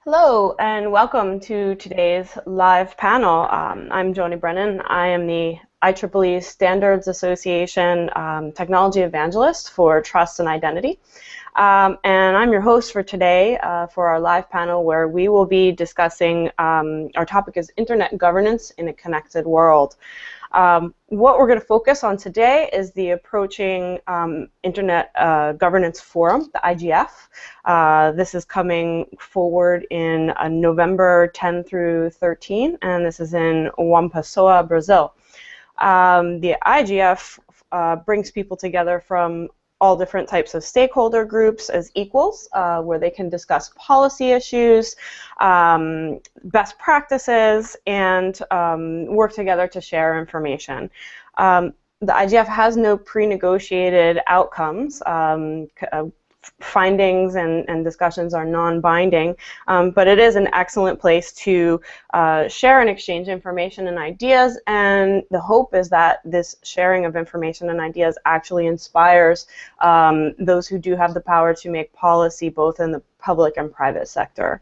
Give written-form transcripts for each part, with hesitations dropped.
Hello and welcome to today's live panel. I'm Joni Brennan. I am the IEEE Standards Association Technology Evangelist for Trust and Identity. And I'm your host for today for our live panel where we will be discussing, our topic is Internet Governance in a Connected World. What we're going to focus on today is the approaching Internet Governance Forum, the IGF. This is coming forward in November 10 through 13, and this is in João Pessoa, Brazil. The IGF brings people together from all different types of stakeholder groups as equals, where they can discuss policy issues, best practices, and work together to share information. The IGF has no pre-negotiated outcomes. Findings and discussions are non-binding, but it is an excellent place to share and exchange information and ideas, and the hope is that this sharing of information and ideas actually inspires those who do have the power to make policy both in the public and private sector.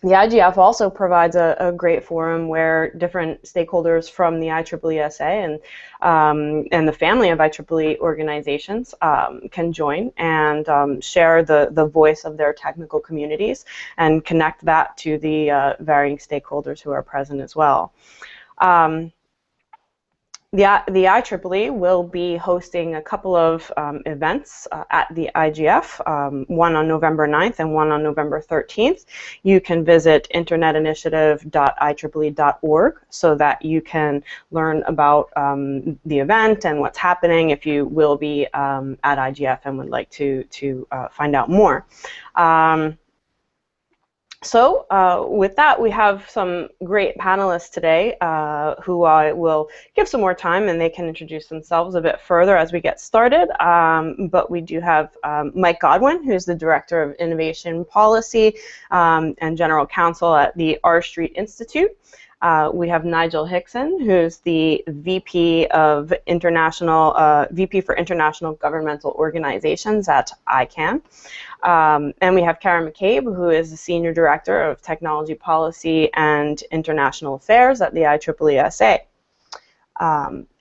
The IGF also provides a great forum where different stakeholders from the IEEE and the family of IEEE organizations can join and share the voice of their technical communities and connect that to the varying stakeholders who are present as well. The IEEE will be hosting a couple of events at the IGF, one on November 9th and one on November 13th. You can visit internetinitiative.ieee.org so that you can learn about the event and what's happening if you will be at IGF and would like to find out more. So with that, we have some great panelists today who I will give some more time and they can introduce themselves a bit further as we get started. But we do have Mike Godwin, who's the Director of Innovation Policy and General Counsel at the R Street Institute. We have Nigel Hickson, who's the VP for International Governmental Organizations at ICANN. And we have Karen McCabe, who is the Senior Director of Technology Policy and International Affairs at the IEEE.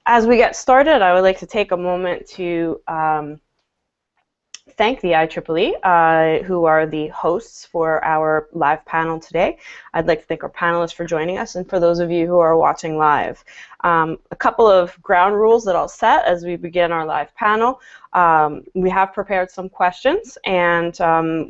As we get started, I would like to take a moment to thank the IEEE, who are the hosts for our live panel today. I'd like to thank our panelists for joining us, and for those of you who are watching live. A couple of ground rules that I'll set as we begin our live panel. We have prepared some questions, and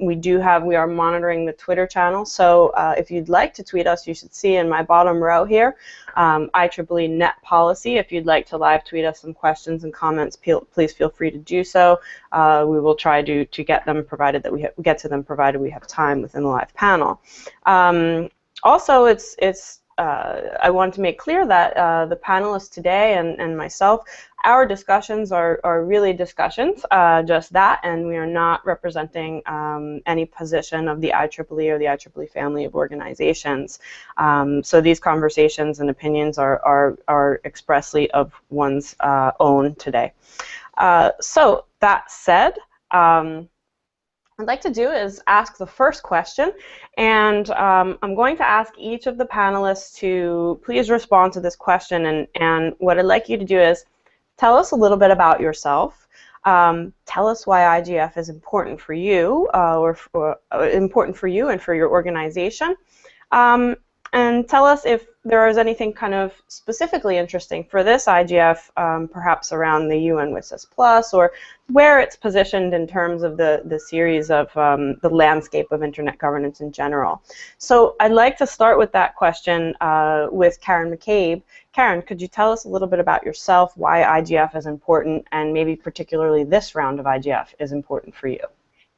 we are monitoring the Twitter channel, so if you'd like to tweet us, you should see in my bottom row here, IEEE Net Policy. If you'd like to live tweet us some questions and comments, please feel free to do so. We will try to get them provided that we get to them provided we have time within the live panel. Also, I want to make clear that the panelists today and myself, our discussions are really discussions, just that, and we are not representing any position of the IEEE or the IEEE family of organizations. So these conversations and opinions are expressly of one's own today. So that said, what I'd like to do is ask the first question, and I'm going to ask each of the panelists to please respond to this question, and what I'd like you to do is tell us a little bit about yourself, tell us why IGF is important for you, important for you and for your organization, and tell us if there is anything kind of specifically interesting for this IGF, perhaps around the UN WSIS Plus, or where it's positioned in terms of the series of the landscape of internet governance in general. So I'd like to start with that question with Karen McCabe. Karen, could you tell us a little bit about yourself, why IGF is important, and maybe particularly this round of IGF is important for you?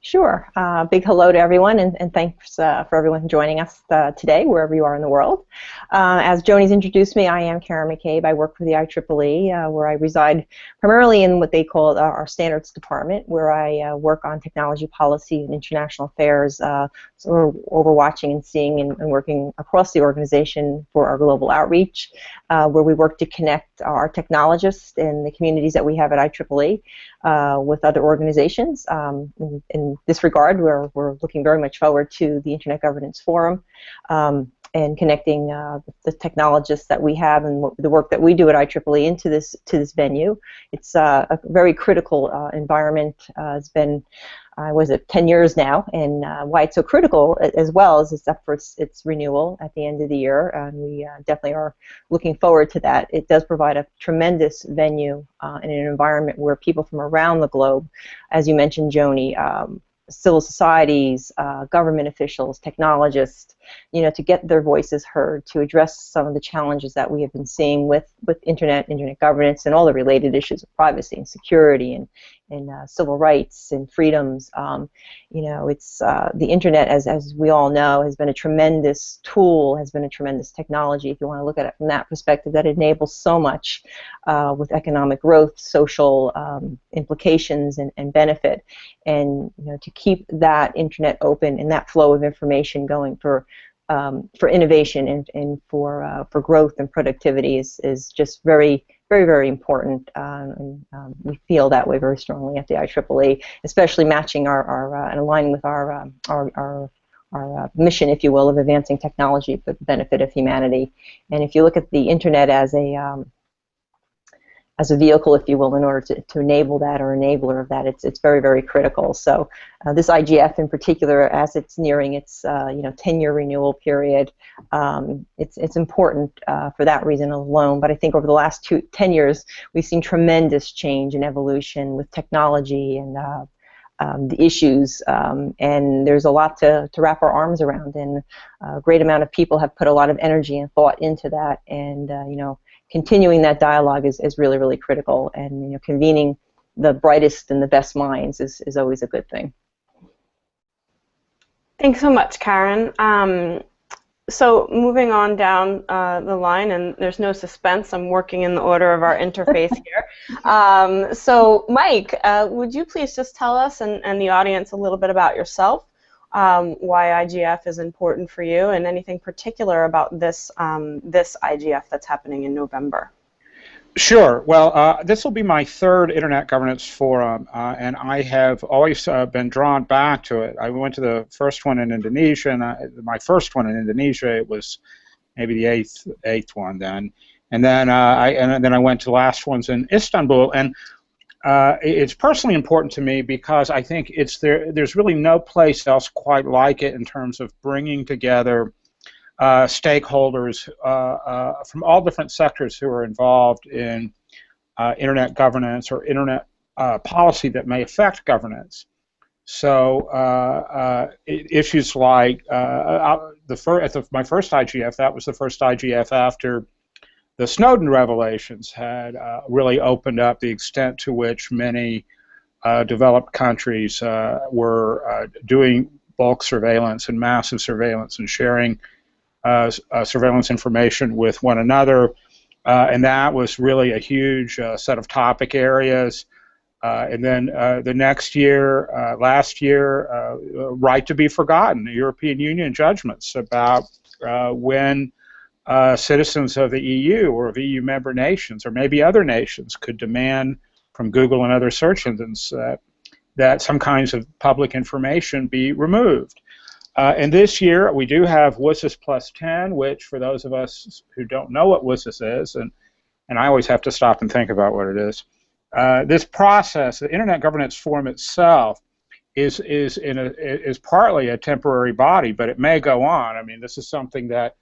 Sure. Big hello to everyone, and thanks for everyone joining us today, wherever you are in the world. As Joni's introduced me, I am Karen McCabe. I work for the IEEE, where I reside primarily in what they call our standards department, where I work on technology policy and international affairs, so we're overwatching and seeing and working across the organization for our global outreach, where we work to connect our technologists and the communities that we have at IEEE with other organizations. In this regard, we're looking very much forward to the Internet Governance Forum and connecting the technologists that we have and the work that we do at IEEE into this venue. It's a very critical environment. It's been was it 10 years now, and why it's so critical as well is it's up for its renewal at the end of the year, and we definitely are looking forward to that. It does provide a tremendous venue in an environment where people from around the globe, as you mentioned, Joni, civil societies, government officials, technologists, to get their voices heard, to address some of the challenges that we have been seeing with internet governance, and all the related issues of privacy and security and civil rights and freedoms. It's the internet, as we all know, has been a tremendous tool, has been a tremendous technology, if you want to look at it from that perspective, that enables so much with economic growth, social implications, and benefit. And to keep that internet open and that flow of information going for innovation and for growth and productivity is just very, very, very important. We feel that way very strongly at the IEEE, especially matching and aligning with our mission, if you will, of advancing technology for the benefit of humanity. And if you look at the internet as a vehicle, if you will, in order to enable that, or enabler of that, it's very, very critical. So this IGF in particular, as it's nearing its 10-year renewal period, it's important for that reason alone. But I think over the last 10 years, we've seen tremendous change and evolution with technology and the issues, and there's a lot to wrap our arms around, and a great amount of people have put a lot of energy and thought into that, and continuing that dialogue is really, really critical, and convening the brightest and the best minds is always a good thing. Thanks so much, Karen. So moving on down the line, and there's no suspense, I'm working in the order of our interface here. So Mike, would you please just tell us and the audience a little bit about yourself, why IGF is important for you, and anything particular about this IGF that's happening in November? Sure. Well, this will be my third Internet Governance Forum, and I have always been drawn back to it. I went to the first one in Indonesia, and my first one in Indonesia, it was maybe the eighth one then, and then I went to the last ones in Istanbul, and it's personally important to me because I think there's really no place else quite like it in terms of bringing together stakeholders from all different sectors who are involved in internet governance or internet policy that may affect governance. So issues like my first IGF, that was the first IGF after the Snowden revelations had really opened up the extent to which many developed countries were doing bulk surveillance and massive surveillance and sharing surveillance information with one another, and that was really a huge set of topic areas. And then the next year, last year, right to be forgotten, the European Union judgments about when citizens of the EU or of EU member nations or maybe other nations could demand from Google and other search engines that some kinds of public information be removed. And this year we do have WSIS plus 10, which for those of us who don't know what WSIS is, and I always have to stop and think about what it is, this process, the Internet Governance Forum itself, is partly a temporary body, but it may go on. I mean, this is something that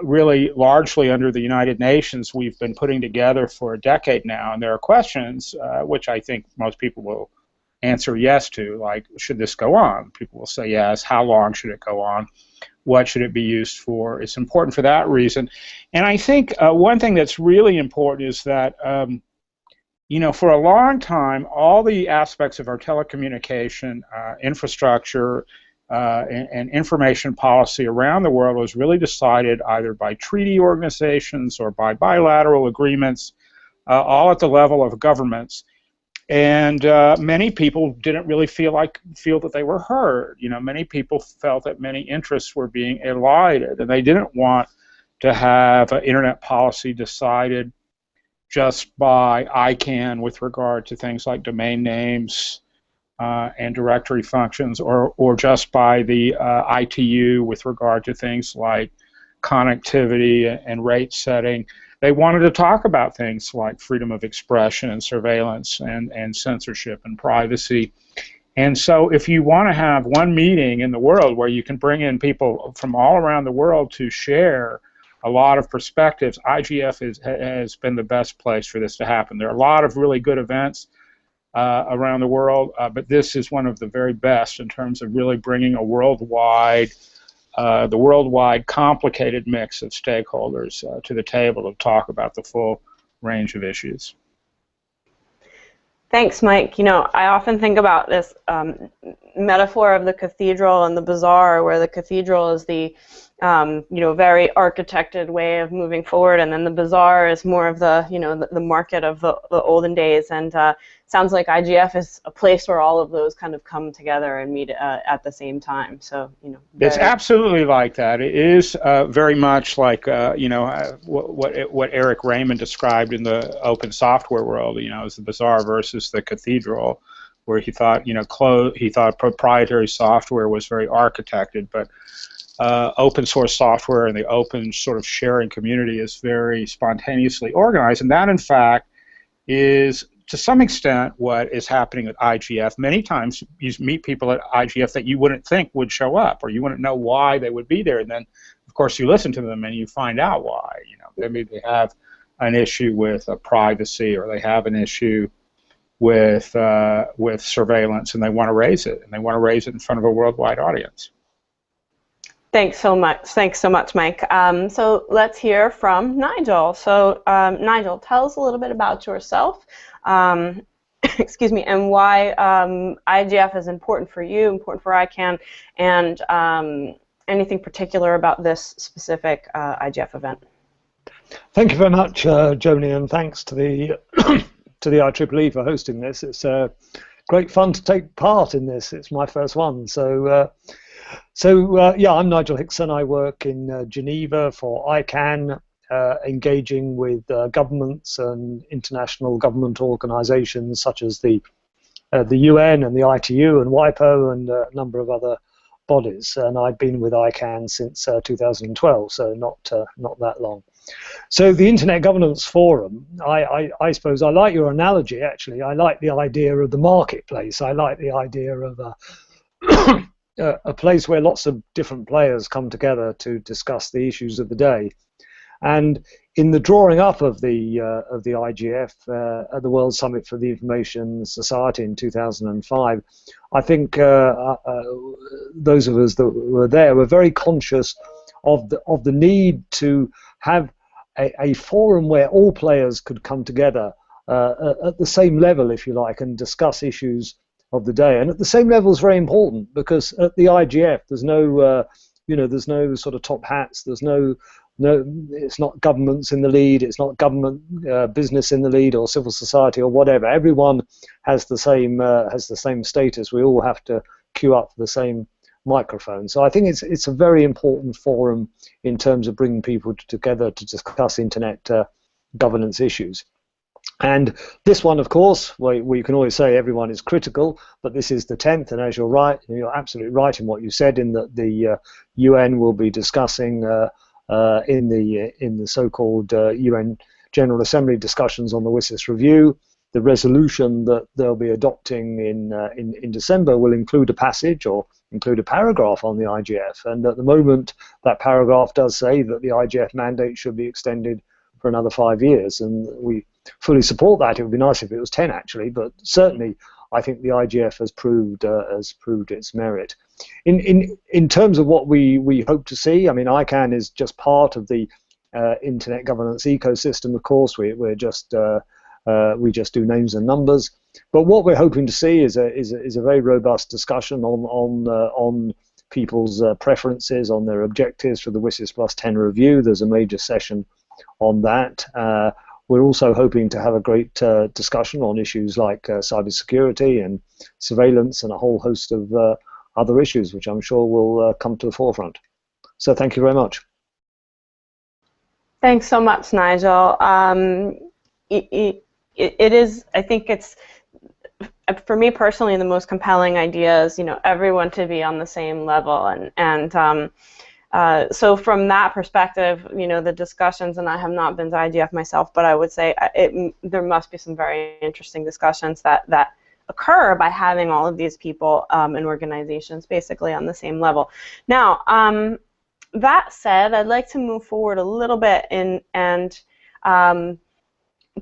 really largely under the United Nations we've been putting together for a decade now, and there are questions which I think most people will answer yes to, like, should this go on? People will say yes. How long should it go on? What should it be used for? It's important for that reason. And I think one thing that's really important is that for a long time, all the aspects of our telecommunication infrastructure and information policy around the world was really decided either by treaty organizations or by bilateral agreements, all at the level of governments. And many people didn't really feel that they were heard. Many people felt that many interests were being elided, and they didn't want to have internet policy decided just by ICANN with regard to things like domain names and directory functions, or just by the ITU with regard to things like connectivity and rate setting. They wanted to talk about things like freedom of expression and surveillance and censorship and privacy. And so if you want to have one meeting in the world where you can bring in people from all around the world to share a lot of perspectives, IGF has been the best place for this to happen. There are a lot of really good events around the world, but this is one of the very best in terms of really bringing a worldwide complicated mix of stakeholders to the table to talk about the full range of issues. Thanks, Mike. You know, I often think about this metaphor of the cathedral and the bazaar, where the cathedral is the you know, very architected way of moving forward, and then the bazaar is more of the, you know, the market of the olden days. And sounds like IGF is a place where all of those kind of come together and meet at the same time. So, you know, it's absolutely like that. It is very much like you know, what Eric Raymond described in the open software world. You know, as the bazaar versus the cathedral, where he thought, you know, he thought proprietary software was very architected, but open source software and the open sort of sharing community is very spontaneously organized, and that in fact is to some extent what is happening at IGF. Many times you meet people at IGF that you wouldn't think would show up, or you wouldn't know why they would be there, and then of course you listen to them and you find out why. You know, maybe they have an issue with privacy, or they have an issue with surveillance, and they want to raise it, and they want to raise it in front of a worldwide audience. Thanks so much. Thanks so much, Mike. So let's hear from Nigel. So Nigel, tell us a little bit about yourself, excuse me, and why IGF is important for you, important for ICANN, and anything particular about this specific IGF event. Thank you very much, Joni, and thanks to the to the IEEE for hosting this. It's great fun to take part in this. It's my first one, so. Yeah, I'm Nigel Hickson. I work in Geneva for ICANN, engaging with governments and international government organizations such as the UN and the ITU and WIPO and a number of other bodies. And I've been with ICANN since 2012, so not that long. So the Internet Governance Forum, I suppose I like your analogy, actually. I like the idea of the marketplace. I like the idea of a place where lots of different players come together to discuss the issues of the day. And in the drawing up of the IGF at the World Summit for the Information Society in 2005, I think those of us that were there were very conscious of the need to have a forum where all players could come together at the same level, if you like, and discuss issues of the day. And at the same level is very important, because at the IGF there's no you know, there's no sort of top hats, there's no it's not governments in the lead, it's not government business in the lead, or civil society, or whatever. Everyone has the same status. We all have to queue up for the same microphone. So I think it's a very important forum in terms of bringing people together to discuss internet governance issues. And this one, of course, we can always say everyone is critical, but this is the 10th, and as you're right, you're absolutely right in what you said, in that the UN will be discussing in the so-called UN General Assembly discussions on the WSIS review. The resolution that they'll be adopting in December will include a passage or include a paragraph on the IGF, and at the moment that paragraph does say that the IGF mandate should be extended for another 5 years, and we fully support that. It would be nice if it was 10, actually, but certainly I think the IGF has proved its merit. In terms of what we hope to see, I mean, ICANN is just part of the internet governance ecosystem. Of course, we just do names and numbers, but what we're hoping to see is a very robust discussion on people's preferences, on their objectives for the WSIS Plus 10 review. There's a major session on that. We're also hoping to have a great discussion on issues like cybersecurity and surveillance and a whole host of other issues, which I'm sure will come to the forefront. So thank you very much. Thanks so much, Nigel. it is, I think it's, for me personally, the most compelling idea is, everyone to be on the same level, and so from that perspective, the discussions, and I have not been to IGF myself, but I would say there must be some very interesting discussions that occur by having all of these people and organizations basically on the same level. Now, that said, I'd like to move forward a little bit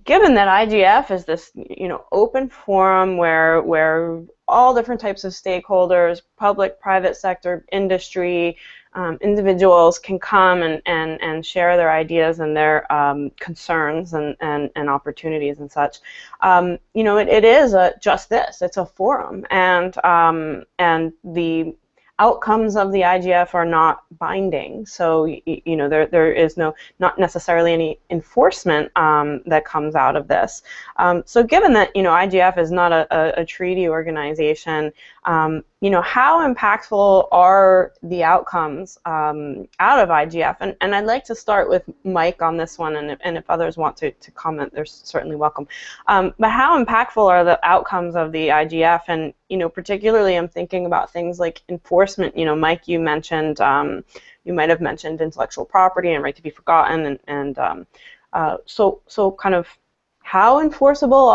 given that IGF is this, open forum where all different types of stakeholders, public, private sector, industry, individuals can come and share their ideas and their concerns and opportunities and such. It is just this. It's a forum, and the outcomes of the IGF are not binding, so there is not necessarily any enforcement that comes out of this. So given that IGF is not a treaty organization, how impactful are the outcomes out of IGF? And I'd like to start with Mike on this one, and if others want to comment, they're certainly welcome. But how impactful are the outcomes of the IGF? And particularly I'm thinking about things like enforcement. Mike, you mentioned, you might have mentioned intellectual property and right to be forgotten, so kind of how enforceable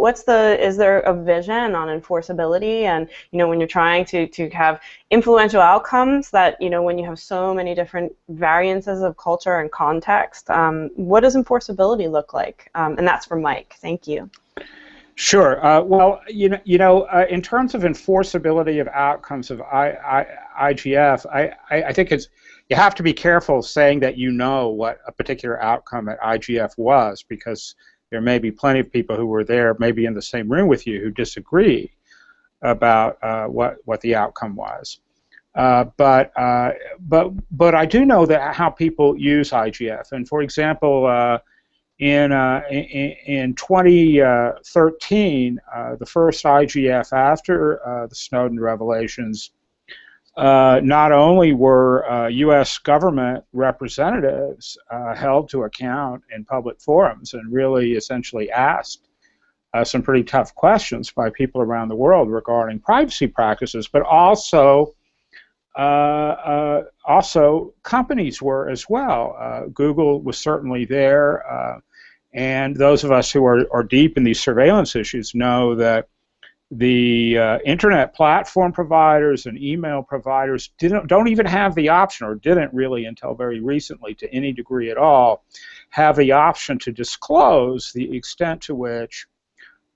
is there a vision on enforceability? And when you're trying to have influential outcomes, that when you have so many different variances of culture and context, what does enforceability look like? And that's for Mike. Thank you. Sure. Well, in terms of enforceability of outcomes of IGF, I think you have to be careful saying that what a particular outcome at IGF was, because there may be plenty of people who were there, maybe in the same room with you, who disagree about what the outcome was. But I do know that how people use IGF, and for example, in 2013, the first IGF after the Snowden revelations, not only were U.S. government representatives held to account in public forums and really essentially asked some pretty tough questions by people around the world regarding privacy practices, but also companies were as well. Google was certainly there, and those of us who are deep in these surveillance issues know that the internet platform providers and email providers don't even have the option, or didn't really until very recently to any degree at all, have the option to disclose the extent to which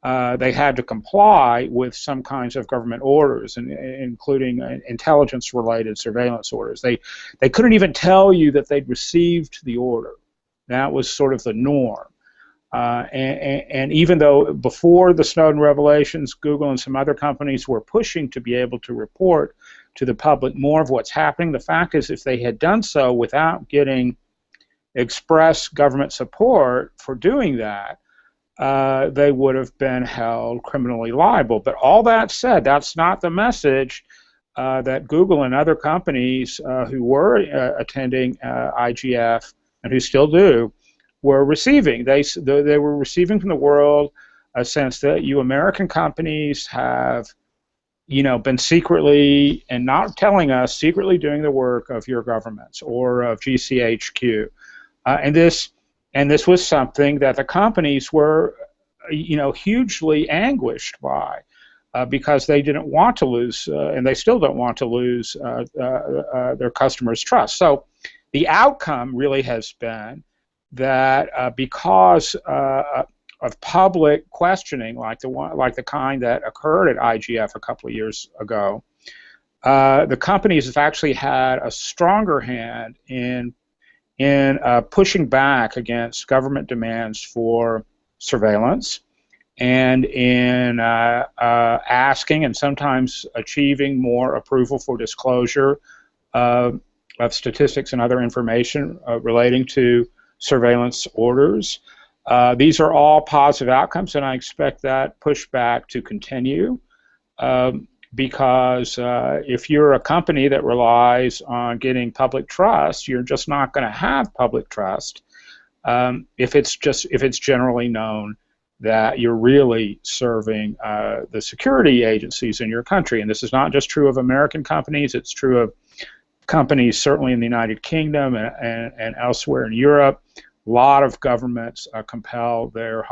they had to comply with some kinds of government orders, including intelligence-related surveillance orders. They couldn't even tell you that they'd received the order. That was sort of the norm. And even though before the Snowden revelations, Google and some other companies were pushing to be able to report to the public more of what's happening, the fact is if they had done so without getting express government support for doing that, they would have been held criminally liable. But all that said, that's not the message that Google and other companies who were attending IGF, and who still do, were receiving. They were receiving from the world a sense that you American companies have, been secretly, and not telling us, secretly doing the work of your governments or of GCHQ, and this was something that the companies were, hugely anguished by, because they didn't want to lose, and they still don't want to lose their customers' trust. So the outcome really has been that because of public questioning, like the kind that occurred at IGF a couple of years ago, the companies have actually had a stronger hand in pushing back against government demands for surveillance, and in asking and sometimes achieving more approval for disclosure of statistics and other information relating to surveillance orders. These are all positive outcomes, and I expect that pushback to continue, because if you're a company that relies on getting public trust, you're just not going to have public trust if it's generally known that you're really serving the security agencies in your country. And this is not just true of American companies, it's true of companies certainly in the United Kingdom and elsewhere in Europe. A lot of governments compel their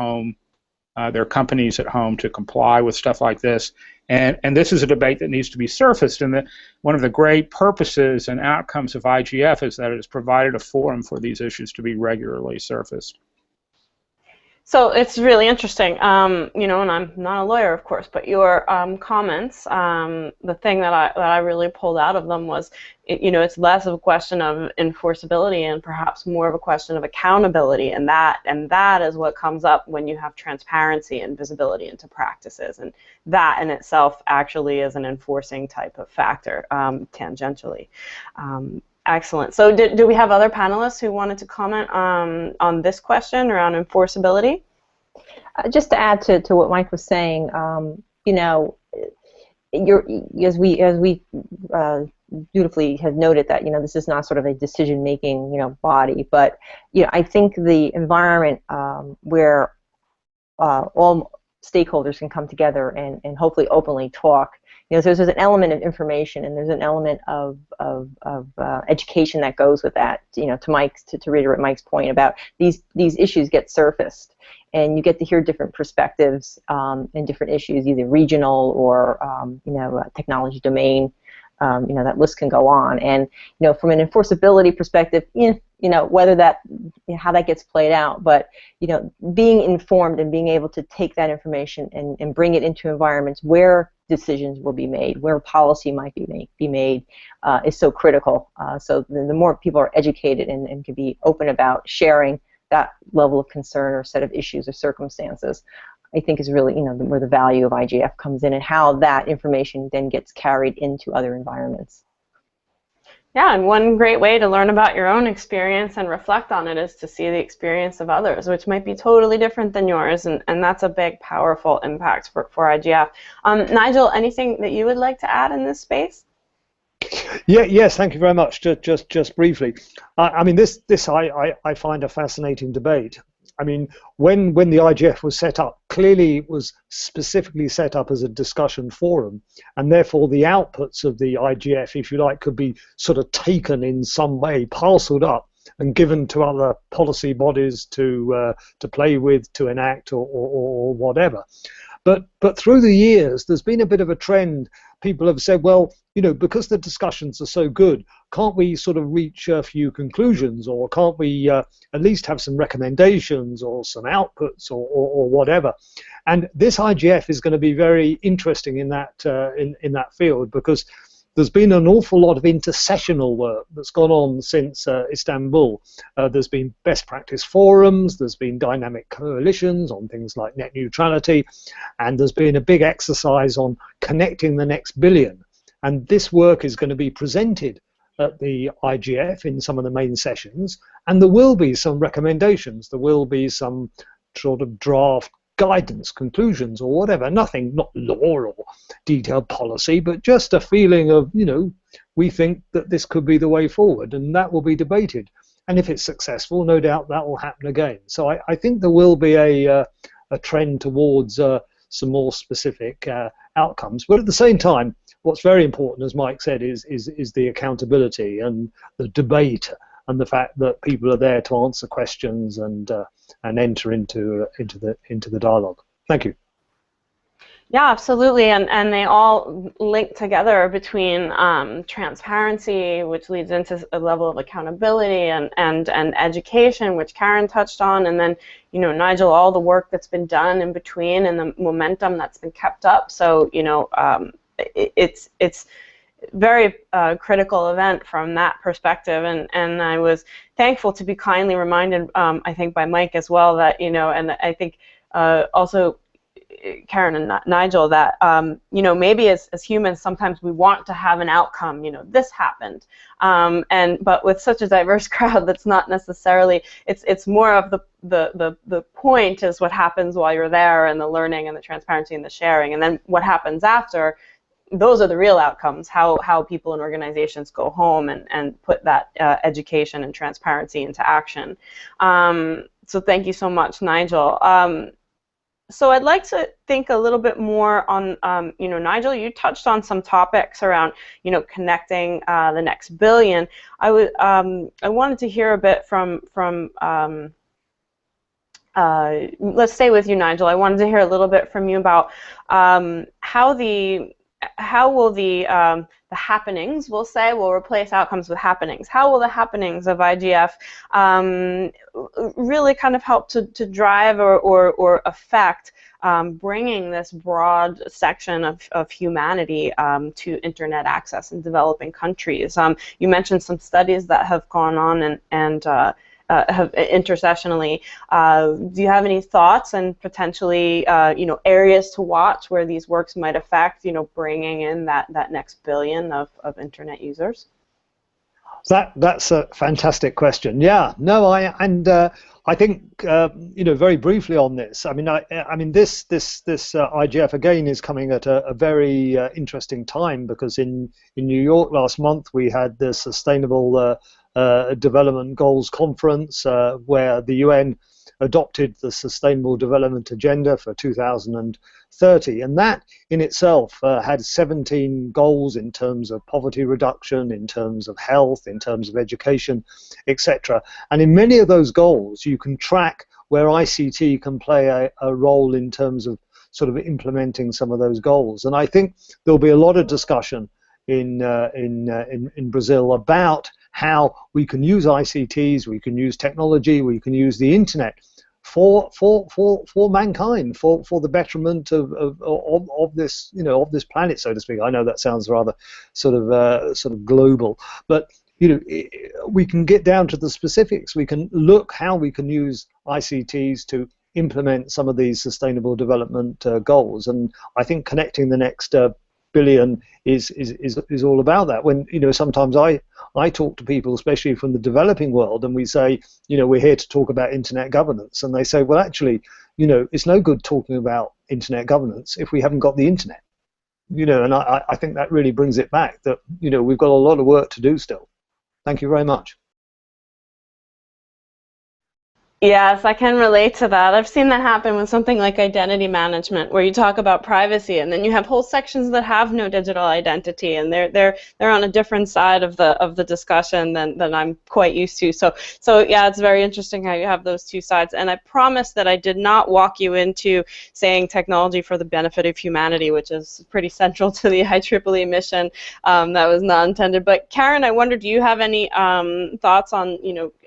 companies at home to comply with stuff like this. And this is a debate that needs to be surfaced. And one of the great purposes and outcomes of IGF is that it has provided a forum for these issues to be regularly surfaced. So it's really interesting, you know, and I'm not a lawyer, of course, but your comments, the thing that I really pulled out of them was, you know, it's less of a question of enforceability and perhaps more of a question of accountability, and that is what comes up when you have transparency and visibility into practices, and that in itself actually is an enforcing type of factor, tangentially. Excellent. So do we have other panelists who wanted to comment on this question around enforceability? Just to add to what Mike was saying, you know, as we beautifully have noted that, you know, this is not sort of a decision-making, you know, body, but, you know, I think the environment where all stakeholders can come together and hopefully openly talk. You know, so there's an element of information and there's an element of education that goes with that. You know, to reiterate Mike's point about these issues get surfaced, and you get to hear different perspectives and different issues, either regional or you know, technology domain. You know, that list can go on. And you know, from an enforceability perspective, you know, whether that, you know, how that gets played out, but you know, being informed and being able to take that information and bring it into environments where decisions will be made, where policy might be made, is so critical. So the more people are educated and can be open about sharing that level of concern or set of issues or circumstances, I think is really, you know, where the value of IGF comes in and how that information then gets carried into other environments. Yeah, and one great way to learn about your own experience and reflect on it is to see the experience of others, which might be totally different than yours, and that's a big, powerful impact for IGF. Nigel, anything that you would like to add in this space? Yes, thank you very much. Just briefly, I mean, this I find a fascinating debate. I mean, when the IGF was set up, clearly it was specifically set up as a discussion forum, and therefore the outputs of the IGF, if you like, could be sort of taken in some way, parceled up, and given to other policy bodies to play with, to enact, or whatever. But through the years, there's been a bit of a trend. People have said, well, you know, because the discussions are so good, can't we sort of reach a few conclusions, or can't we at least have some recommendations or some outputs or whatever? And this IGF is going to be very interesting in that in that field, because there's been an awful lot of intercessional work that's gone on since Istanbul. There's been best practice forums, there's been dynamic coalitions on things like net neutrality, and there's been a big exercise on connecting the next billion. And this work is going to be presented at the IGF in some of the main sessions, and there will be some recommendations, there will be some sort of draft guidance, conclusions, or whatever. Nothing, not law or detailed policy, but just a feeling of, you know, we think that this could be the way forward, and that will be debated. And if it's successful, no doubt that will happen again. So I think there will be a trend towards some more specific outcomes. But at the same time, what's very important, as Mike said, is the accountability and the debate, and the fact that people are there to answer questions and enter into the dialogue. Thank you. Yeah, absolutely, and they all link together between transparency, which leads into a level of accountability, and education, which Karen touched on, and then, you know, Nigel, all the work that's been done in between and the momentum that's been kept up. So, you know, it's very critical event from that perspective, and I was thankful to be kindly reminded, I think by Mike as well, that, you know, and I think also Karen and Nigel, that you know, maybe as humans sometimes we want to have an outcome, you know, this happened, but with such a diverse crowd, that's not necessarily, it's more of the point is what happens while you're there, and the learning and the transparency and the sharing, and then what happens after those are the real outcomes, how people and organizations go home and put that education and transparency into action. So thank you so much, Nigel. So I'd like to think a little bit more on, Nigel, you touched on some topics around, connecting the next billion. I wanted to hear a bit from let's stay with you, Nigel. I wanted to hear a little bit from you about how will the happenings, we'll replace outcomes with happenings. How will the happenings of IGF really kind of help to drive or affect bringing this broad section of humanity to internet access in developing countries? You mentioned some studies that have gone on and have intersessionally. Do you have any thoughts and potentially areas to watch where these works might affect bringing in that next billion of internet users? That's a fantastic question. Yeah, no, I think very briefly on this. I mean this IGF again is coming at a very interesting time, because in New York last month we had the Sustainable Development Goals Conference, where the UN adopted the Sustainable Development Agenda for 2030, and that in itself had 17 goals in terms of poverty reduction, in terms of health, in terms of education, etc. And in many of those goals you can track where ICT can play a role in terms of sort of implementing some of those goals. And I think there'll be a lot of discussion in Brazil about how we can use ICTs, we can use technology, we can use the internet for mankind, for the betterment of this of this planet, so to speak. I know that sounds rather sort of global, but we can get down to the specifics. We can look how we can use ICTs to implement some of these sustainable development goals, and I think connecting the next billion is all about that. When sometimes I talk to people, especially from the developing world, and we say, we're here to talk about internet governance, and they say, well, actually, it's no good talking about internet governance if we haven't got the internet. And I think that really brings it back that we've got a lot of work to do still. Thank you very much. Yes, I can relate to that. I've seen that happen with something like identity management, where you talk about privacy, and then you have whole sections that have no digital identity, and they're on a different side of the discussion than I'm quite used to. So yeah, it's very interesting how you have those two sides. And I promise that I did not walk you into saying technology for the benefit of humanity, which is pretty central to the IEEE mission. That was not intended. But Karen, I wonder, do you have any thoughts on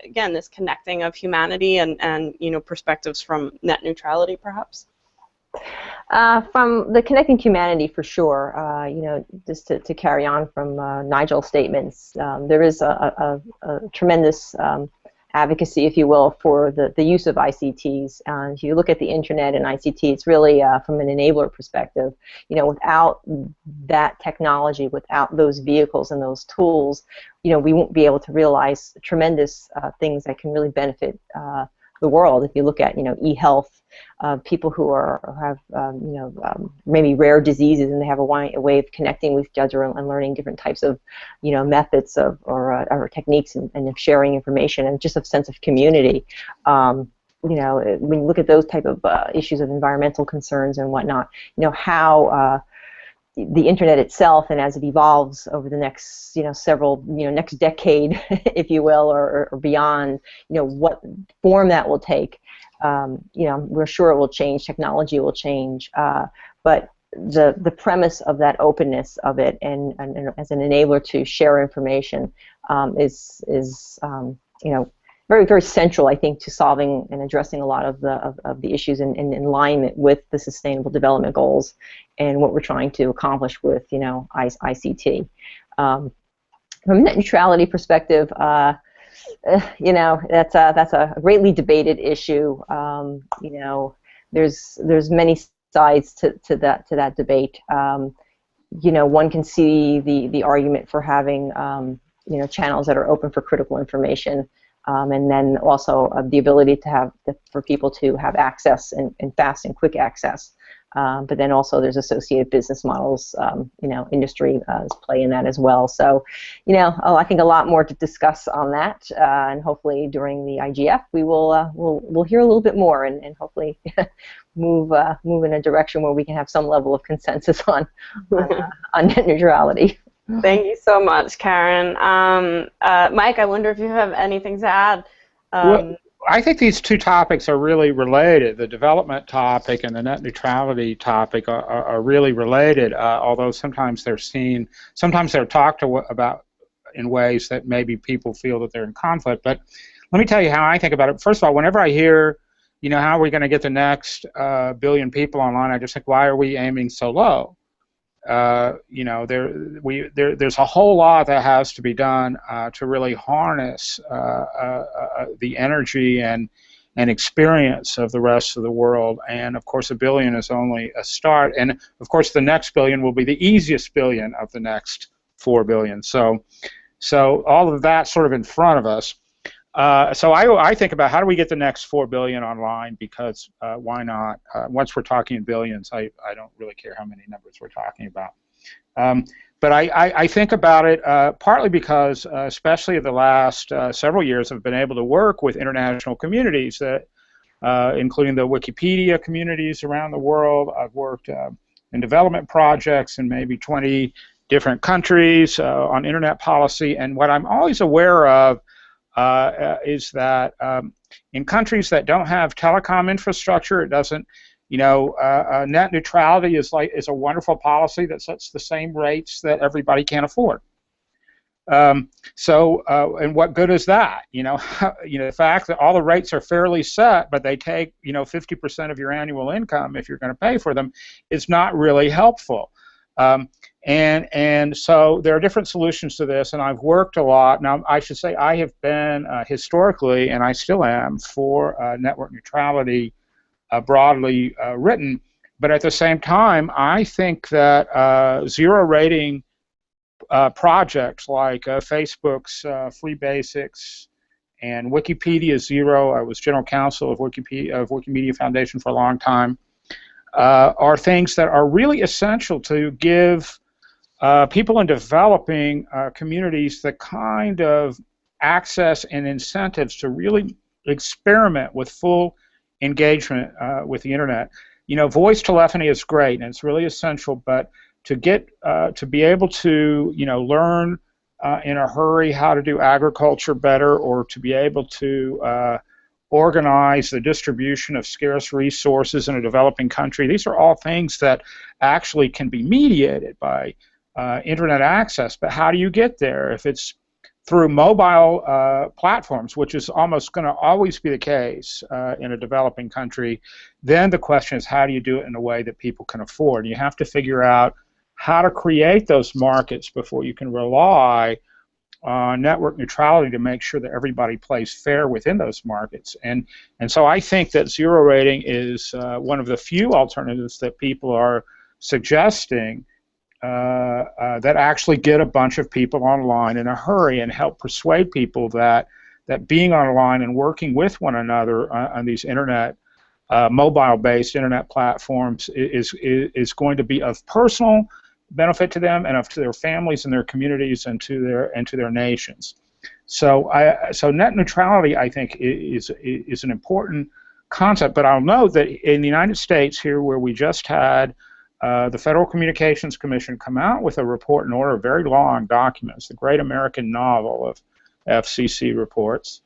again, this connecting of humanity and perspectives from net neutrality, perhaps? From the connecting humanity, for sure. Just to carry on from Nigel's statements, there is a tremendous advocacy, if you will, for the use of ICTs. If you look at the internet and ICT, it's really from an enabler perspective. Without that technology, without those vehicles and those tools, we won't be able to realize tremendous things that can really benefit the world. If you look at e-health, people who have maybe rare diseases, and they have a way of connecting with each other and learning different types of methods or techniques and of sharing information, and just a sense of community. When you look at those type of issues of environmental concerns and whatnot, how the internet itself, and as it evolves over the next next decade, if you will, or beyond, what form that will take, we're sure it will change. Technology will change, but the premise of that openness of it, and as an enabler to share information, is very, very central, I think, to solving and addressing a lot of the issues in alignment with the Sustainable Development Goals and what we're trying to accomplish with ICT. From a net neutrality perspective, that's a greatly debated issue. There's many sides to that debate. One can see the argument for having channels that are open for critical information. And then also the ability to for people to have access and fast and quick access. But then also there's associated business models, industry play in that as well. So, I think a lot more to discuss on that, and hopefully during the IGF we'll hear a little bit more and hopefully move in a direction where we can have some level of consensus on net neutrality. Thank you so much, Karen. Mike, I wonder if you have anything to add. Well, I think these two topics are really related. The development topic and the net neutrality topic are really related, although sometimes they're talked about in ways that maybe people feel that they're in conflict. But let me tell you how I think about it. First of all, whenever I hear, how are we going to get the next billion people online, I just think, why are we aiming so low? There's a whole lot that has to be done to really harness the energy and experience of the rest of the world. And of course, a billion is only a start. And of course, the next billion will be the easiest billion of the next 4 billion. So all of that sort of in front of us. So I think about how do we get the next 4 billion online, because why not? Once we're talking in billions, I don't really care how many numbers we're talking about. But I think about it partly because, especially the last several years, I've been able to work with international communities, that, including the Wikipedia communities around the world. I've worked in development projects in maybe 20 different countries on internet policy, and what I'm always aware of is that in countries that don't have telecom infrastructure, it doesn't, net neutrality is a wonderful policy that sets the same rates that everybody can afford. And what good is that? The fact that all the rates are fairly set, but they take 50% of your annual income if you're going to pay for them, is not really helpful. And so there are different solutions to this, and I've worked a lot. Now, I should say I have been historically, and I still am, for network neutrality broadly written. But at the same time, I think that zero rating projects like Facebook's Free Basics and Wikipedia Zero — I was general counsel of Wikimedia Foundation for a long time — are things that are really essential to give people in developing communities the kind of access and incentives to really experiment with full engagement with the internet. Voice telephony is great and it's really essential, but to be able to learn in a hurry how to do agriculture better, or to be able to organize the distribution of scarce resources in a developing country, these are all things that actually can be mediated by internet access. But how do you get there? If it's through mobile platforms, which is almost going to always be the case in a developing country, then the question is, how do you do it in a way that people can afford? You have to figure out how to create those markets before you can rely on network neutrality to make sure that everybody plays fair within those markets. And so I think that zero rating is one of the few alternatives that people are suggesting that actually get a bunch of people online in a hurry and help persuade people that being online and working with one another on these internet mobile-based internet platforms is going to be of personal benefit to them and to their families and their communities and to their nations. So net neutrality, I think, is an important concept. But I'll note that in the United States here, where we just had the Federal Communications Commission come out with a report and order, very long documents, the great American novel of FCC reports.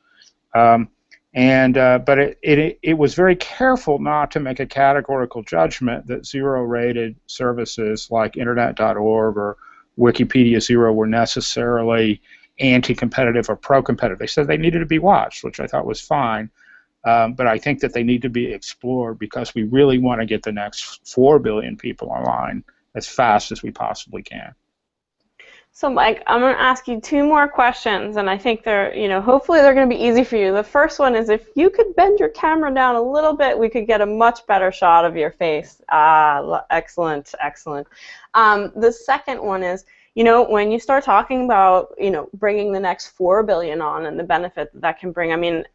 But it was very careful not to make a categorical judgment that zero-rated services like Internet.org or Wikipedia Zero were necessarily anti-competitive or pro-competitive. They said they needed to be watched, which I thought was fine. But I think that they need to be explored because we really want to get the next 4 billion people online as fast as we possibly can. So, Mike, I'm going to ask you 2 more questions, and I think they're, hopefully they're going to be easy for you. The first one is, if you could bend your camera down a little bit, we could get a much better shot of your face. Excellent, excellent. The second one is, when you start talking about, bringing the next 4 billion on and the benefit that can bring, I mean,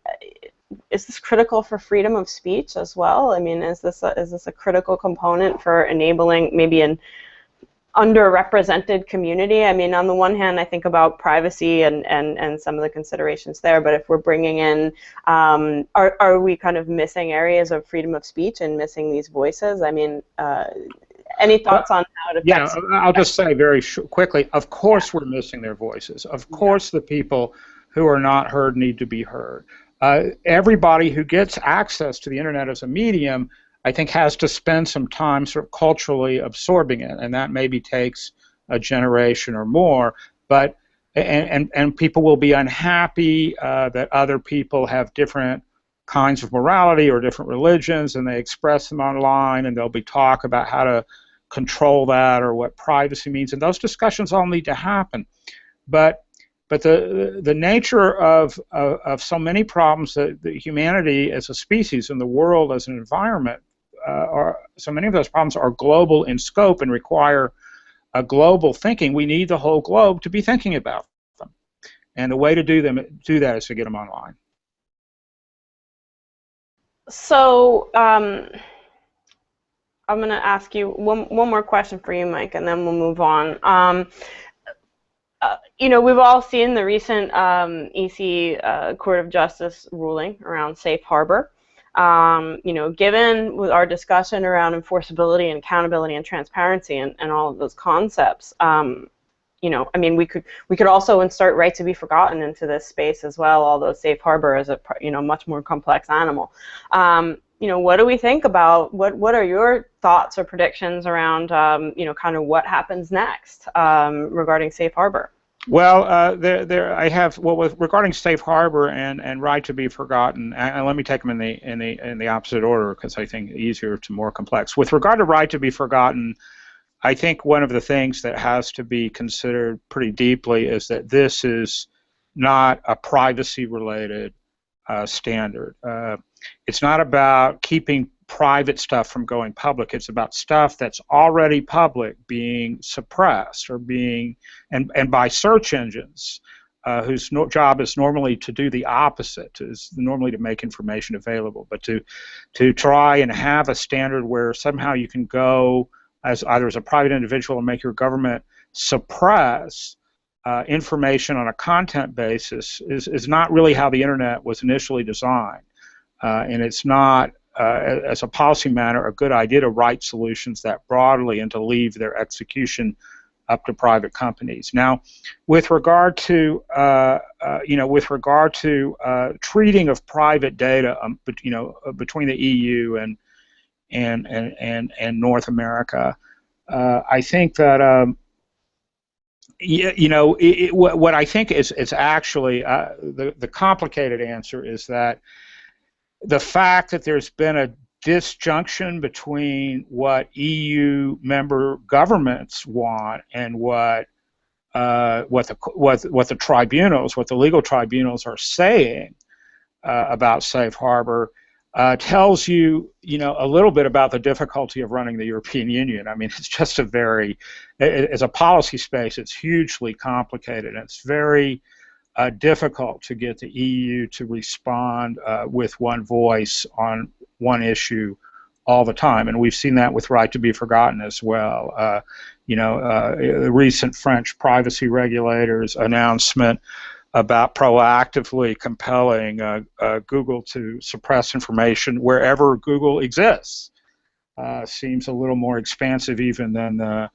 is this critical for freedom of speech as well? I mean, is this a critical component for enabling maybe an underrepresented community? I mean, on the one hand, I think about privacy and some of the considerations there, but if we're bringing in, are we kind of missing areas of freedom of speech and missing these voices? I mean, any thoughts on how it affects? Yeah, I'll just say very quickly, of course we're missing their voices. Of course the people who are not heard need to be heard. Everybody who gets access to the internet as a medium, I think, has to spend some time sort of culturally absorbing it, and that maybe takes a generation or more. But and people will be unhappy that other people have different kinds of morality or different religions, and they express them online, and there'll be talk about how to control that or what privacy means, and those discussions all need to happen. But the nature of so many problems that humanity as a species and the world as an environment so many of those problems are global in scope and require a global thinking. We need the whole globe to be thinking about them, and the way to do that is to get them online. So I'm going to ask you one more question for you, Mike, and then we'll move on. You know, we've all seen the recent EC Court of Justice ruling around safe harbor. You know, given with our discussion around enforceability and accountability and transparency and all of those concepts, you know, I mean, we could also insert right to be forgotten into this space as well, although safe harbor is a, you know, much more complex animal. You know, what do we think about, what are your thoughts or predictions around, you know, kind of what happens next regarding safe harbor? Well, I have, well, regarding safe harbor and right to be forgotten, and let me take them in the opposite order because I think easier to more complex. With regard to right to be forgotten, I think one of the things that has to be considered pretty deeply is that this is not a privacy-related standard. It's not about keeping private stuff from going public. It's about stuff that's already public being suppressed or being, and by search engines whose job is normally to do the opposite, is normally to make information available, but to try and have a standard where somehow you can go as either as a private individual and make your government suppress information on a content basis is not really how the internet was initially designed. And it's not, as a policy matter, a good idea to write solutions that broadly and to leave their execution up to private companies. Now, with regard to, you know, with regard to treating of private data, you know, between the EU and North America, I think that. You know, what I think is actually the complicated answer is that the fact that there's been a disjunction between what EU member governments want and what the tribunals, what the legal tribunals are saying about safe harbor tells you, you know, a little bit about the difficulty of running the European Union. I mean, it's just a very, as a policy space, it's hugely complicated. And it's very difficult to get the EU to respond with one voice on one issue all the time, and we've seen that with right to be forgotten as well. You know, the recent French privacy regulators' announcement about proactively compelling Google to suppress information wherever Google exists seems a little more expansive even than the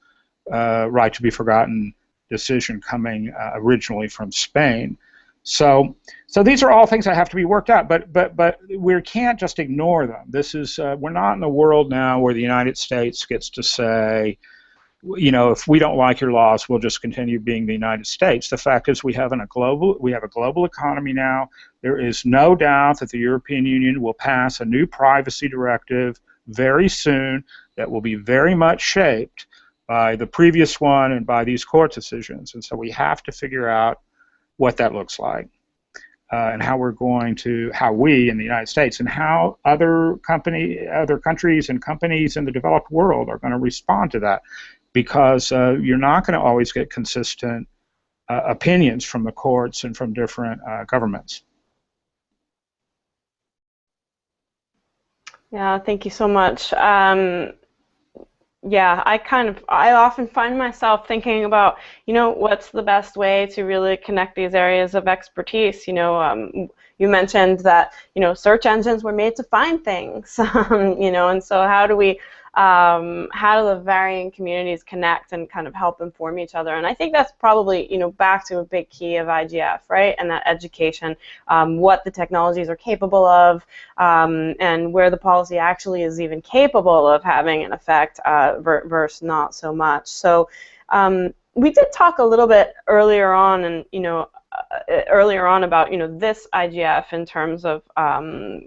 right to be forgotten decision coming originally from Spain. So these are all things that have to be worked out, but we can't just ignore them. This is we're not in a world now where the United States gets to say, you know, if we don't like your laws, we'll just continue being the United States. The fact is we have a global economy now. There is no doubt that the European Union will pass a new privacy directive very soon that will be very much shaped by the previous one and by these court decisions. And so we have to figure out what that looks like and how we in the United States and how other countries and companies in the developed world are going to respond to that. Because you're not going to always get consistent opinions from the courts and from different governments. Yeah, thank you so much. Yeah, I often find myself thinking about, what's the best way to really connect these areas of expertise. You mentioned that, search engines were made to find things, and so how do the varying communities connect and kind of help inform each other? And I think that's probably, back to a big key of IGF, right? And that education, what the technologies are capable of, and where the policy actually is even capable of having an effect versus not so much. So we did talk a little bit earlier on, and about this IGF in terms of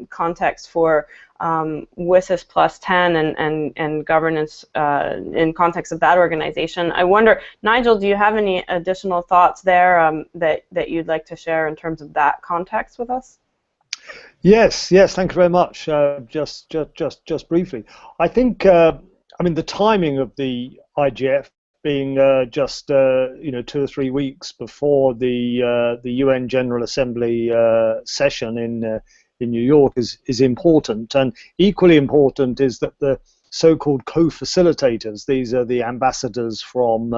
context for WSIS plus 10 and governance in context of that organization. I wonder, Nigel, do you have any additional thoughts there that you'd like to share in terms of that context with us? Yes, thank you very much. Just briefly, I think the timing of the IGF being just 2 or 3 weeks before the UN General Assembly session in New York is important, and equally important is that the so-called co-facilitators, these are the ambassadors from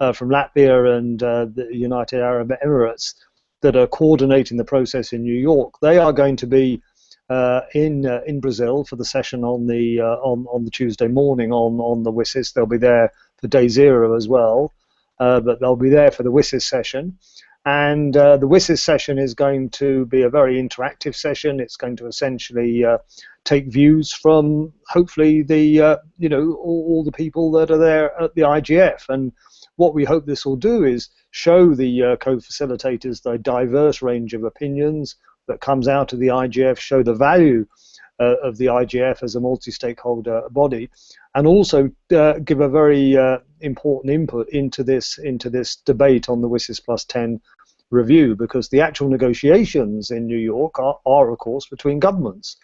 Latvia and the United Arab Emirates, that are coordinating the process in New York. They are going to be in Brazil for the session on the Tuesday morning on the WSIS. They'll be there for day 0 as well, but they'll be there for the WSIS session. And the WSIS session is going to be a very interactive session. It's going to essentially take views from hopefully the all the people that are there at the IGF. And what we hope this will do is show the co-facilitators the diverse range of opinions that comes out of the IGF, show the value of the IGF as a multi-stakeholder body, and also give a very important input into this debate on the WSIS plus 10 review, because the actual negotiations in New York are of course between governments,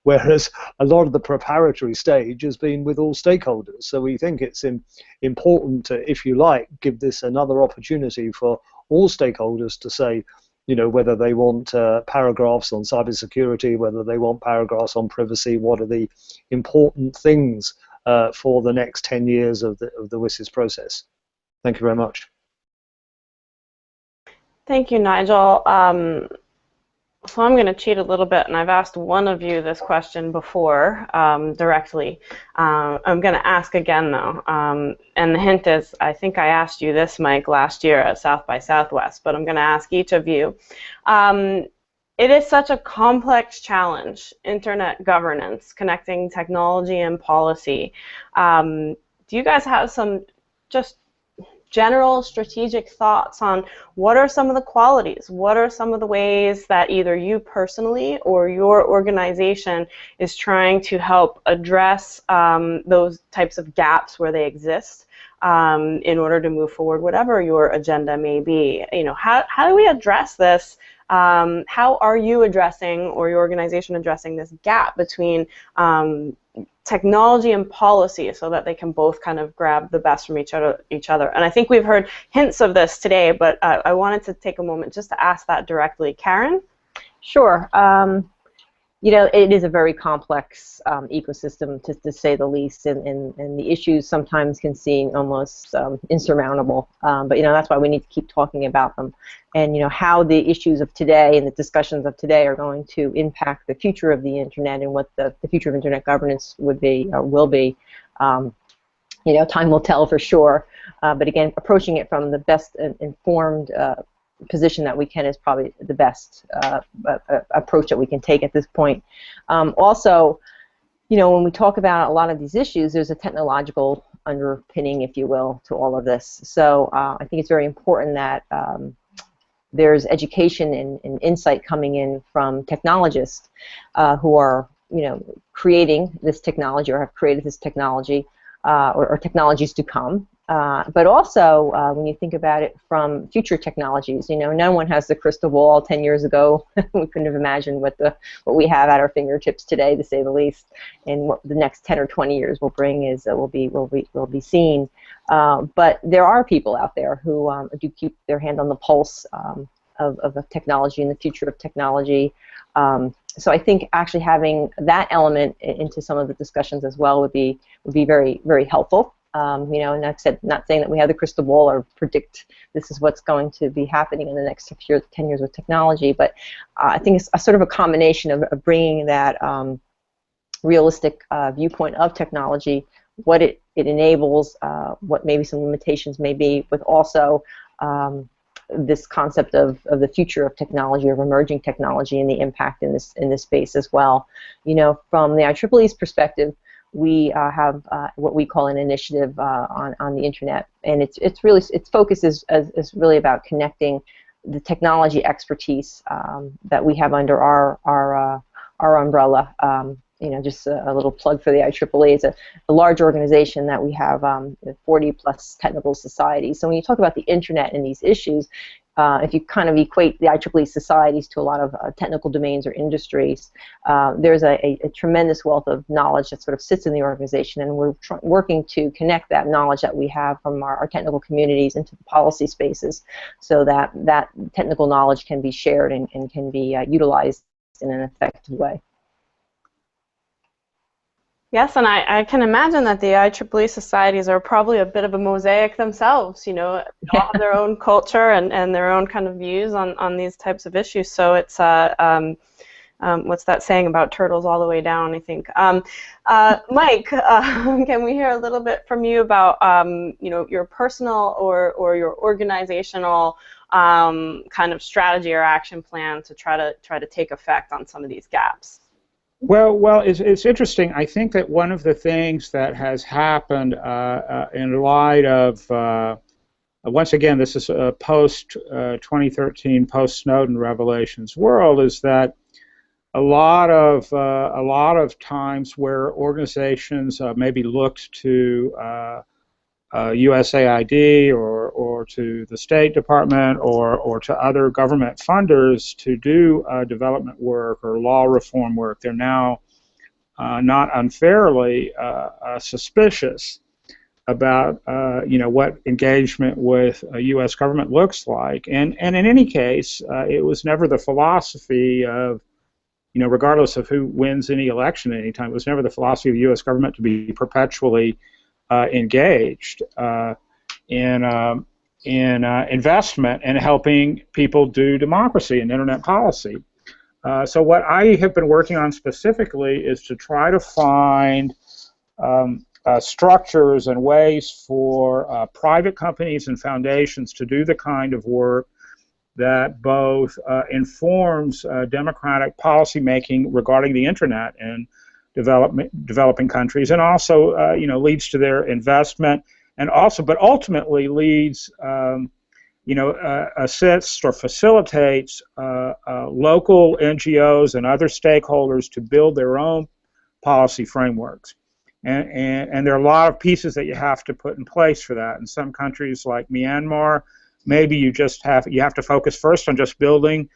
whereas a lot of the preparatory stage has been with all stakeholders. So we think it's important to, if you like, give this another opportunity for all stakeholders to say, whether they want paragraphs on cybersecurity, whether they want paragraphs on privacy, what are the important things for the next 10 years of the WSIS process. Thank you very much. Thank you, Nigel. So I'm going to cheat a little bit, and I've asked one of you this question before directly. I'm going to ask again, though. And the hint is, I think I asked you this, Mike, last year at South by Southwest, but I'm going to ask each of you. It is such a complex challenge, internet governance, connecting technology and policy. Do you guys have some just general strategic thoughts on what are some of the qualities, what are some of the ways that either you personally or your organization is trying to help address those types of gaps where they exist in order to move forward, whatever your agenda may be? How do we address this? How are you addressing, or your organization addressing, this gap between technology and policy, so that they can both kind of grab the best from each other? And I think we've heard hints of this today, but I wanted to take a moment just to ask that directly. Karen? Sure. It is a very complex ecosystem, to say the least, and the issues sometimes can seem almost insurmountable. But that's why we need to keep talking about them, and how the issues of today and the discussions of today are going to impact the future of the internet and what the future of internet governance would be or will be. Time will tell for sure. But again, approaching it from the best informed position that we can is probably the best approach that we can take at this point. Also, when we talk about a lot of these issues, there's a technological underpinning, if you will, to all of this. So I think it's very important that there's education and insight coming in from technologists who are, creating this technology or have created this technology or technologies to come. But also, when you think about it from future technologies, no one has the crystal ball. 10 years ago, we couldn't have imagined what we have at our fingertips today, to say the least. And what the next 10 or 20 years will bring will be seen. But there are people out there who do keep their hand on the pulse of technology and the future of technology. So I think actually having that element into some of the discussions as well would be very, very helpful. You know, and like I said, not saying that we have the crystal ball or predict this is what's going to be happening in the next 10 years with technology, but I think it's a sort of a combination of bringing that realistic viewpoint of technology, what it enables, what maybe some limitations may be, with also this concept of the future of technology, of emerging technology, and the impact in this space as well. You know, from the IEEE's perspective, we have what we call an initiative on the internet, and its focus is really about connecting the technology expertise that we have under our umbrella. You know, just a little plug for the IEEE. It's a large organization that we have 40 plus technical societies. So when you talk about the internet and these issues, if you kind of equate the IEEE societies to a lot of technical domains or industries, there's a tremendous wealth of knowledge that sort of sits in the organization, and we're working to connect that knowledge that we have from our technical communities into the policy spaces, so that that technical knowledge can be shared and can be utilized in an effective way. Yes, and I can imagine that the IEEE societies are probably a bit of a mosaic themselves. You know, they all have their own culture and their own kind of views on these types of issues. So it's what's that saying about turtles all the way down, I think. Mike, can we hear a little bit from you about you know, your personal or your organizational kind of strategy or action plan to try to take effect on some of these gaps? Well, it's interesting. I think that one of the things that has happened in light of, once again, this is a post-2013, post-Snowden revelations world, is that a lot of times where organizations maybe looked to USAID or to the State Department or to other government funders to do development work or law reform work, they're now not unfairly suspicious about you know, what engagement with a U.S. government looks like. And in any case, it was never the philosophy of, you know, regardless of who wins any election at any time, it was never the philosophy of the U.S. government to be perpetually engaged in investment and helping people do democracy and internet policy. So what I have been working on specifically is to try to find structures and ways for private companies and foundations to do the kind of work that both informs democratic policy making regarding the internet and developing countries, and also you know, leads to their investment, and also, but ultimately leads you know, assists or facilitates local NGOs and other stakeholders to build their own policy frameworks. And there are a lot of pieces that you have to put in place for that. In some countries like Myanmar, maybe you have to focus first on just building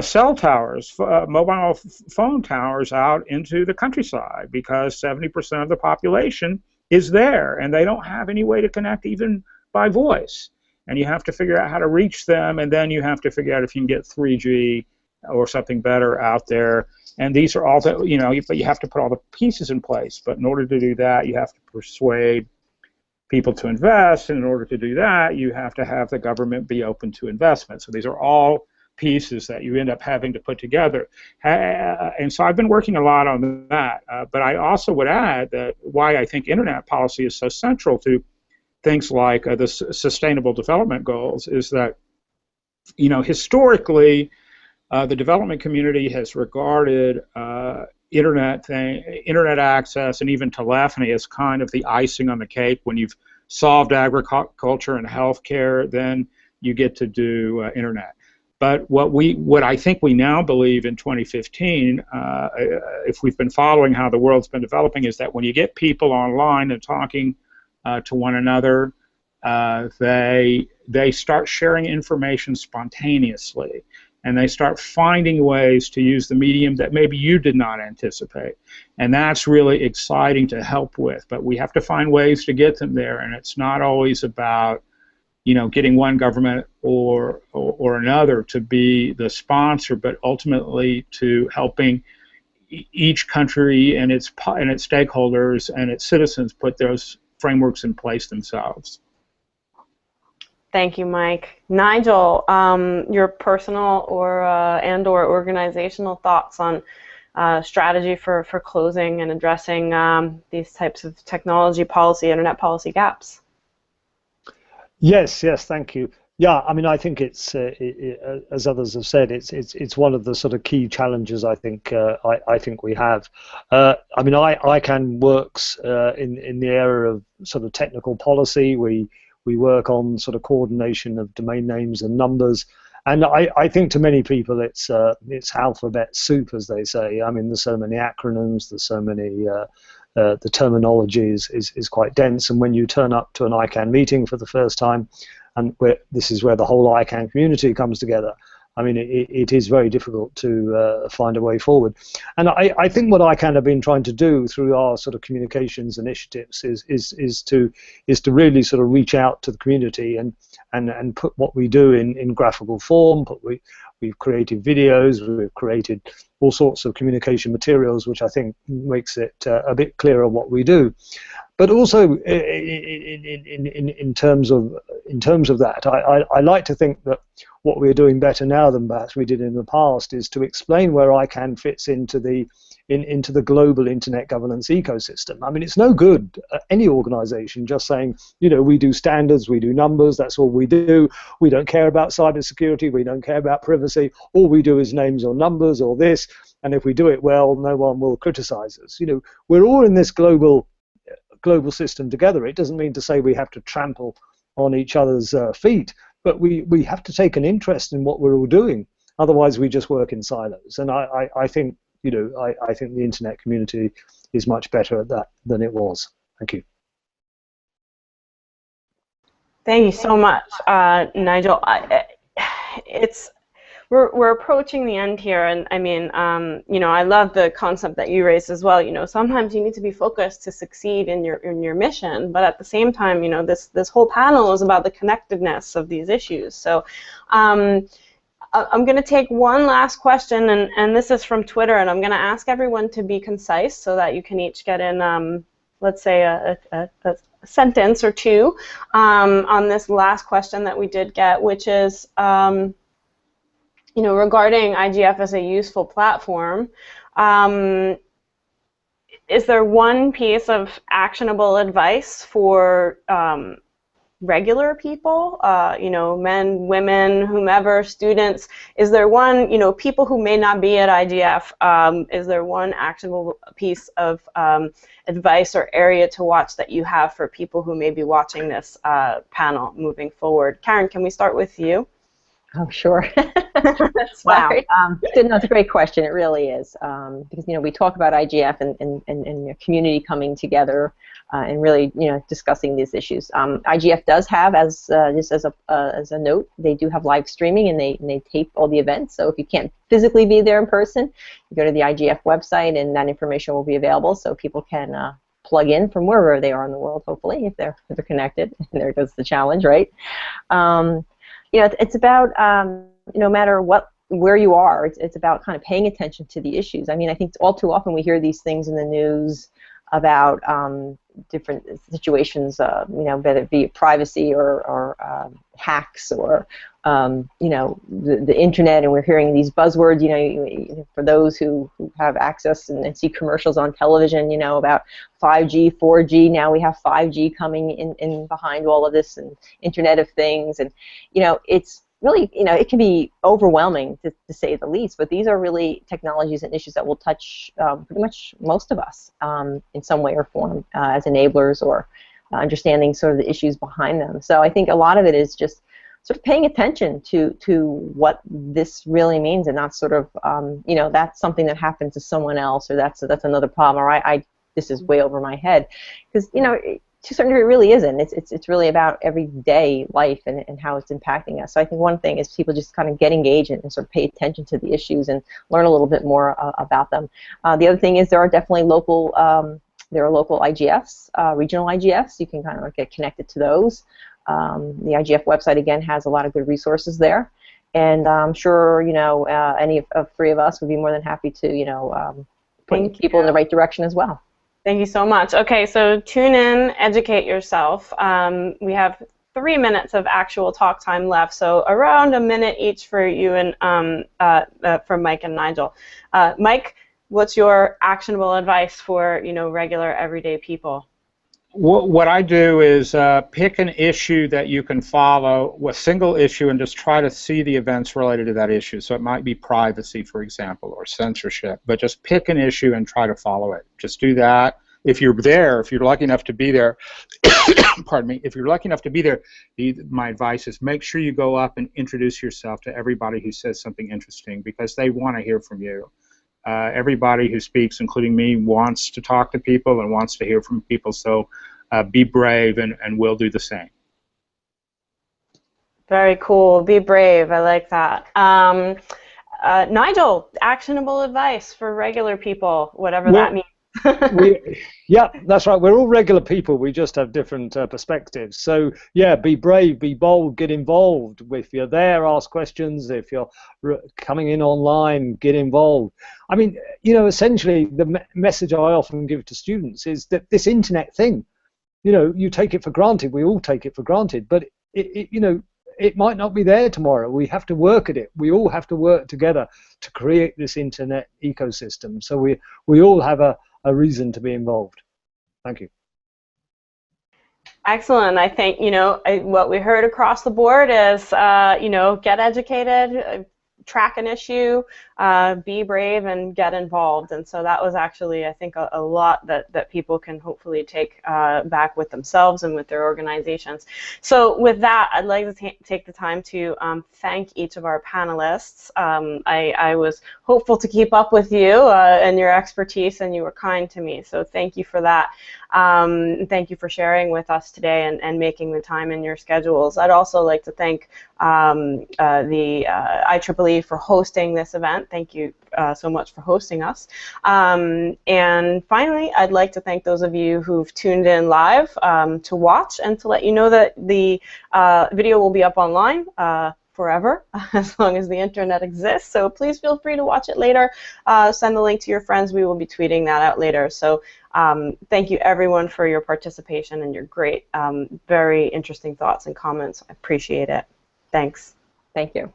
cell towers, mobile phone towers out into the countryside, because 70% of the population is there and they don't have any way to connect even by voice. And you have to figure out how to reach them, and then you have to figure out if you can get 3G or something better out there. And these are all the, you know, but you have to put all the pieces in place. But in order to do that, you have to persuade people to invest, and in order to do that, you have to have the government be open to investment. So these are all pieces that you end up having to put together. And so I've been working a lot on that. But I also would add that why I think internet policy is so central to things like the Sustainable Development Goals is that, you know, historically, the development community has regarded internet access and even telephony as kind of the icing on the cake. When you've solved agriculture and healthcare, then you get to do internet. But what I think we now believe in 2015, if we've been following how the world's been developing, is that when you get people online and talking to one another, they start sharing information spontaneously, and they start finding ways to use the medium that maybe you did not anticipate. And that's really exciting to help with, but we have to find ways to get them there, and it's not always about getting one government or another to be the sponsor, but ultimately to helping each country and its stakeholders and its citizens put those frameworks in place themselves. Thank you, Mike. Nigel, your personal or organizational thoughts on strategy for closing and addressing these types of technology policy, internet policy gaps? Yes, thank you. Yeah, I mean, I think it's as others have said, it's one of the sort of key challenges I think we have. I mean, ICANN works in the area of sort of technical policy. We work on sort of coordination of domain names and numbers, and I think to many people it's alphabet soup, as they say. I mean, there's so many acronyms, there's so many. The terminology is quite dense, and when you turn up to an ICANN meeting for the first time, and this is where the whole ICANN community comes together, I mean, it is very difficult to find a way forward. And I think what ICANN have been trying to do through our sort of communications initiatives is to really sort of reach out to the community and put what we do in graphical form. We've created videos, we've created all sorts of communication materials, which I think makes it a bit clearer what we do. But also in terms of that, I like to think that what we're doing better now than perhaps we did in the past is to explain where ICANN fits into the global internet governance ecosystem. I mean, it's no good any organization just saying, we do standards, we do numbers, that's all we do. We don't care about cybersecurity, we don't care about privacy. All we do is names or numbers or this, and if we do it well, no one will criticize us. We're all in this global system together. It doesn't mean to say we have to trample on each other's feet, but we have to take an interest in what we're all doing. Otherwise, we just work in silos. And I think I think the internet community is much better at that than it was. Thank you. Thank you so much, Nigel. We're approaching the end here, and I mean, I love the concept that you raised as well. Sometimes you need to be focused to succeed in your mission, but at the same time, this whole panel is about the connectedness of these issues. So, I'm going to take one last question, and this is from Twitter, and I'm going to ask everyone to be concise so that you can each get in, let's say, a sentence or two on this last question that we did get, which is, regarding IGF as a useful platform, is there one piece of actionable advice for regular people, men, women, whomever, students? Is there one, people who may not be at IGF, is there one actionable piece of advice or area to watch that you have for people who may be watching this panel moving forward? Karen, can we start with you? Oh, sure. Wow. That's a great question. It really is. Because, we talk about IGF and your community coming together and really, discussing these issues. IGF does have, just as a note, they do have live streaming, and they tape all the events. So if you can't physically be there in person, you go to the IGF website, and that information will be available so people can plug in from wherever they are in the world, hopefully, if they're connected. And there goes the challenge, right? It's about, no matter where you are, it's about kind of paying attention to the issues. I mean, I think all too often we hear these things in the news about different situations, whether it be privacy or hacks or, the internet, and we're hearing these buzzwords, for those who have access and see commercials on television, about 5G, 4G, now we have 5G coming in behind all of this, and Internet of Things, and, it's really, it can be overwhelming to say the least, but these are really technologies and issues that will touch pretty much most of us in some way or form as enablers or understanding sort of the issues behind them. So I think a lot of it is just sort of paying attention to what this really means, and not sort of, that's something that happened to someone else, or that's another problem, or this is way over my head, because, to a certain degree, it really isn't. It's really about everyday life and how it's impacting us. So I think one thing is people just kind of get engaged and sort of pay attention to the issues and learn a little bit more about them. The other thing is there are definitely local IGFs, regional IGFs. You can kind of get connected to those. The IGF website, again, has a lot of good resources there. And I'm sure, any of three of us would be more than happy to, point people in the right direction as well. Thank you so much. Okay, so tune in, educate yourself. We have 3 minutes of actual talk time left, so around a minute each for you and for Mike and Nigel. Mike, what's your actionable advice for regular everyday people? What I do is pick an issue that you can follow, a single issue, and just try to see the events related to that issue. So it might be privacy, for example, or censorship, but just pick an issue and try to follow it. Just do that. If you're there, if you're lucky enough to be there, pardon me, if you're lucky enough to be there, my advice is make sure you go up and introduce yourself to everybody who says something interesting, because they want to hear from you. Everybody who speaks, including me, wants to talk to people and wants to hear from people, so be brave, and we'll do the same. Very cool. Be brave. I like that. Nigel, actionable advice for regular people, whatever that means. Yeah, that's right. We're all regular people. We just have different perspectives. So, yeah, be brave, be bold, get involved. If you're there, ask questions. If you're coming in online, get involved. I mean, essentially, the message I often give to students is that this internet thing, you take it for granted. We all take it for granted. But, it might not be there tomorrow. We have to work at it. We all have to work together to create this internet ecosystem. So we all have a reason to be involved. Thank you. Excellent. I think, what we heard across the board is, get educated, track an issue, be brave, and get involved. And so that was actually, I think, a lot that people can hopefully take back with themselves and with their organizations. So with that, I'd like to take the time to thank each of our panelists. I was hopeful to keep up with you and your expertise, and you were kind to me. So thank you for that. Thank you for sharing with us today and making the time in your schedules. I'd also like to thank the IEEE for hosting this event. Thank you so much for hosting us. And finally, I'd like to thank those of you who've tuned in live to watch, and to let you know that the video will be up online forever, as long as the internet exists. So please feel free to watch it later. Send the link to your friends. We will be tweeting that out later. So thank you, everyone, for your participation and your great, very interesting thoughts and comments. I appreciate it. Thanks. Thank you.